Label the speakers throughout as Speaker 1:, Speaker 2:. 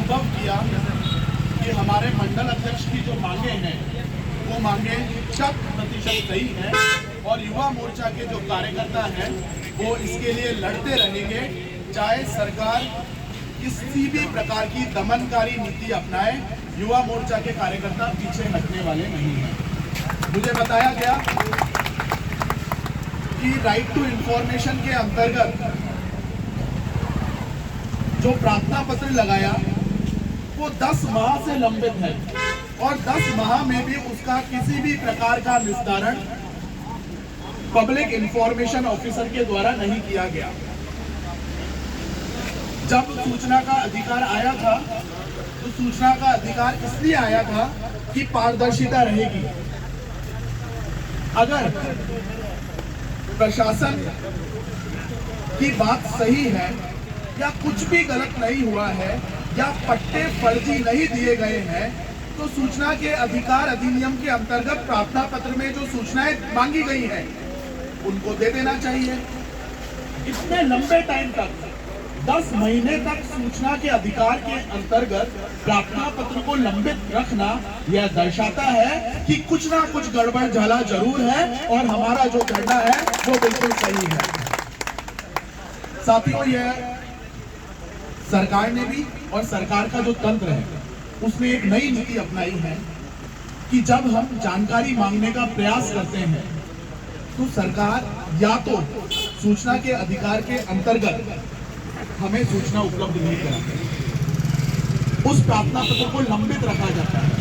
Speaker 1: अनुभव किया कि हमारे मंडल अध्यक्ष की जो मांगे हैं वो मांगे 100% सही है और युवा मोर्चा के जो कार्यकर्ता हैं वो इसके लिए लड़ते रहेंगे, चाहे सरकार किसी भी प्रकार की दमनकारी नीति अपनाए। युवा मोर्चा के कार्यकर्ता पीछे हटने वाले नहीं हैं। मुझे बताया गया कि राइट टू इंफॉर्मेशन के अंतर्गत जो प्रार्थना पत्र लगाया वो 10 माह से लंबित है और 10 माह में भी उसका किसी भी प्रकार का निस्तारण पब्लिक इंफॉर्मेशन ऑफिसर के द्वारा नहीं किया गया। जब सूचना का अधिकार आया था तो सूचना का अधिकार इसलिए आया था कि पारदर्शिता रहेगी। अगर प्रशासन की बात सही है या कुछ भी गलत नहीं हुआ है या पट्टे फर्जी नहीं दिए गए हैं तो सूचना के अधिकार अधिनियम के अंतर्गत प्रार्थना पत्र में जो सूचनाएं मांगी गई हैं उनको दे देना चाहिए। इतने लंबे टाइम तक 10 महीने तक सूचना के अधिकार के अंतर्गत प्रार्थना पत्र को लंबित रखना यह दर्शाता है कि कुछ ना कुछ गड़बड़ झाला जरूर है और हमारा जो धरना है वो बिल्कुल सही है। साथियों, यह सरकार ने भी और सरकार का जो तंत्र है उसने एक नई नीति अपनाई है कि जब हम जानकारी मांगने का प्रयास करते हैं तो सरकार या तो सूचना के अधिकार के अंतर्गत हमें सूचना उपलब्ध नहीं कराती, उस प्रार्थना पत्र को लंबित रखा जाता है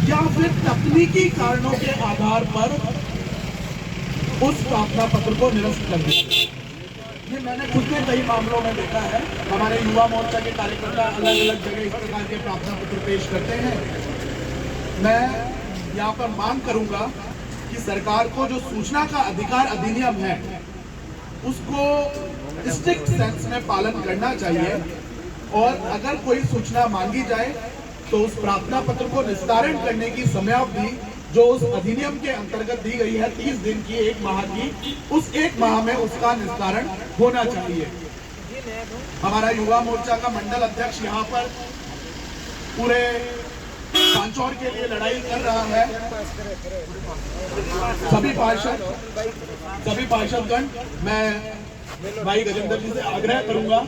Speaker 1: या फिर तकनीकी कारणों के आधार पर उस प्रार्थना पत्र को निरस्त कर दिया जाता है। ये मैंने खुद ने कई मामलों में देखा है। हमारे युवा मोर्चा के कार्यकर्ता अलग अलग जगह इस प्रकार के प्रार्थना पत्र पेश करते हैं। मैं यहाँ पर मांग करूंगा कि सरकार को जो सूचना का अधिकार अधिनियम है उसको स्ट्रिक्ट सेंस में पालन करना चाहिए और अगर कोई सूचना मांगी जाए तो उस प्रार्थना पत्र को निस्तारण करने की समयावधि जो उस अधिनियम के अंतर्गत दी गई है 30 दिन की, 1 माह की, उस 1 माह में उसका निस्तारण होना चाहिए। हमारा युवा मोर्चा का मंडल अध्यक्ष यहाँ पर पूरे सांचौर के लिए लड़ाई कर रहा है। सभी पार्षदगण, मैं भाई गजेंद्र जी से आग्रह करूंगा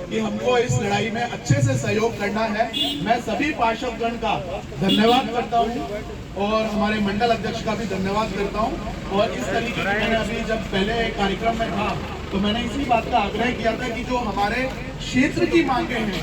Speaker 1: कि हमको इस लड़ाई में अच्छे से सहयोग करना है। मैं सभी पार्षदगण का धन्यवाद करता हूं और हमारे मंडल अध्यक्ष का भी धन्यवाद करता हूं। और इस तरीके की मैंने अभी जब पहले कार्यक्रम में था तो मैंने इसी बात का आग्रह किया था कि जो हमारे क्षेत्र की मांगे हैं